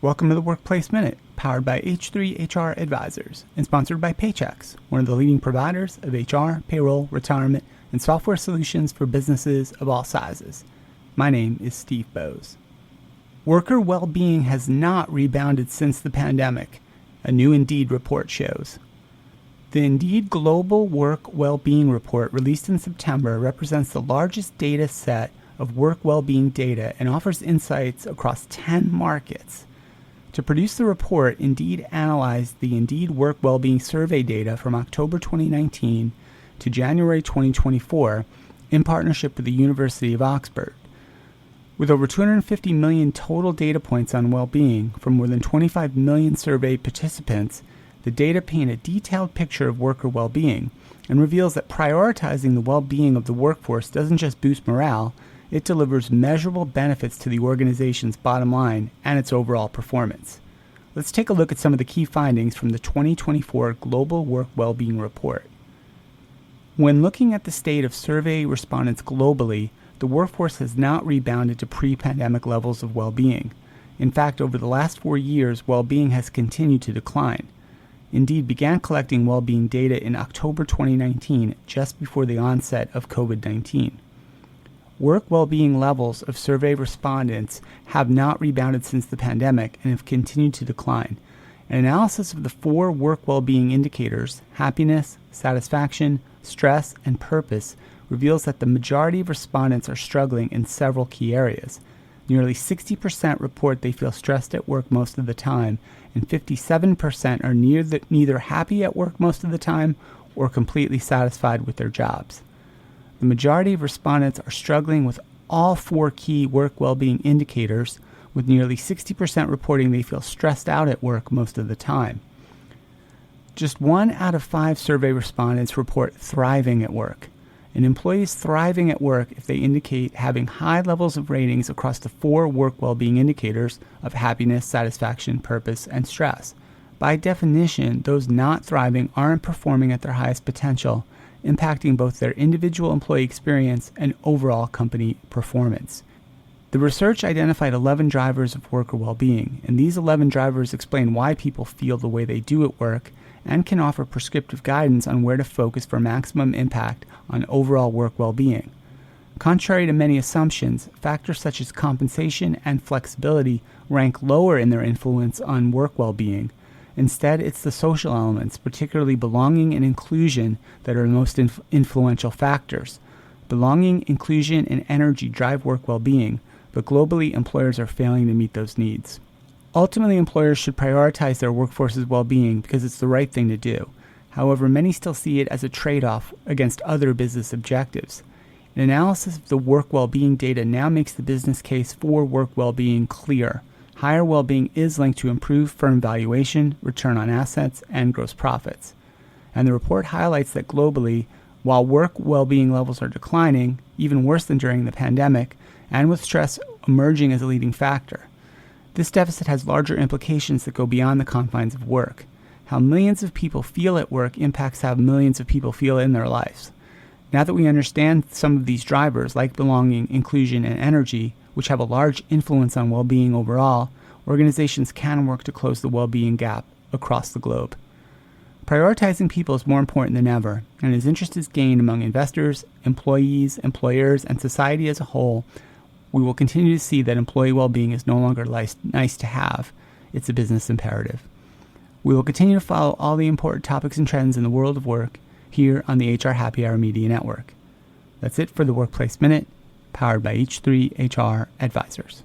Welcome to the Workplace Minute, powered by H3HR Advisors and sponsored by Paychex, one of the leading providers of HR, payroll, retirement, and software solutions for businesses of all sizes. My name is Steve Boese. Worker well-being has not rebounded since the pandemic, a new Indeed report shows. The Indeed Global Work Well-Being Report released in September represents the largest data set of work well-being data and offers insights across 10 markets. To produce the report, Indeed analyzed the Indeed Work Well-Being Survey data from October 2019 to January 2024 in partnership with the University of Oxford. With over 250 million total data points on well-being from more than 25 million survey participants, the data paint a detailed picture of worker well-being and reveals that prioritizing the well-being of the workforce doesn't just boost morale, it delivers measurable benefits to the organization's bottom line and its overall performance. Let's take a look at some of the key findings from the 2024 Global Work Wellbeing Report. When looking at the state of survey respondents globally, the workforce has not rebounded to pre-pandemic levels of well-being. In fact, over the last 4 years, well-being has continued to decline. Indeed began collecting well-being data in October 2019, just before the onset of COVID-19. Work well-being levels of survey respondents have not rebounded since the pandemic and have continued to decline. An analysis of the 4 work well-being indicators, happiness, satisfaction, stress, and purpose, reveals that the majority of respondents are struggling in several key areas. Nearly 60% report they feel stressed at work most of the time, and 57% are neither happy at work most of the time or completely satisfied with their jobs. The majority of respondents are struggling with all 4 key work well-being indicators, with nearly 60% reporting they feel stressed out at work most of the time. Just 1 out of 5 survey respondents report thriving at work. An employee is thriving at work if they indicate having high levels of ratings across the 4 work well-being indicators of happiness, satisfaction, purpose, and stress. By definition, those not thriving aren't performing at their highest potential, impacting both their individual employee experience and overall company performance. The research identified 11 drivers of worker well-being, and these 11 drivers explain why people feel the way they do at work and can offer prescriptive guidance on where to focus for maximum impact on overall work well-being. Contrary to many assumptions, factors such as compensation and flexibility rank lower in their influence on work well-being. Instead, it's the social elements, particularly belonging and inclusion, that are the most influential factors. Belonging, inclusion, and energy drive work well-being, but globally, employers are failing to meet those needs. Ultimately, employers should prioritize their workforce's well-being because it's the right thing to do. However, many still see it as a trade-off against other business objectives. An analysis of the work well-being data now makes the business case for work well-being clear. Higher well-being is linked to improved firm valuation, return on assets, and gross profits. And the report highlights that globally, while work well-being levels are declining, even worse than during the pandemic, and with stress emerging as a leading factor. This deficit has larger implications that go beyond the confines of work. How millions of people feel at work impacts how millions of people feel in their lives. Now that we understand some of these drivers, like belonging, inclusion, and energy, which have a large influence on well-being overall, organizations can work to close the well-being gap across the globe. Prioritizing people is more important than ever, and as interest is gained among investors, employees, employers, and society as a whole, we will continue to see that employee well-being is no longer nice to have. It's a business imperative. We will continue to follow all the important topics and trends in the world of work here on the HR Happy Hour Media Network. That's it for the Workplace Minute, powered by H3HR Advisors.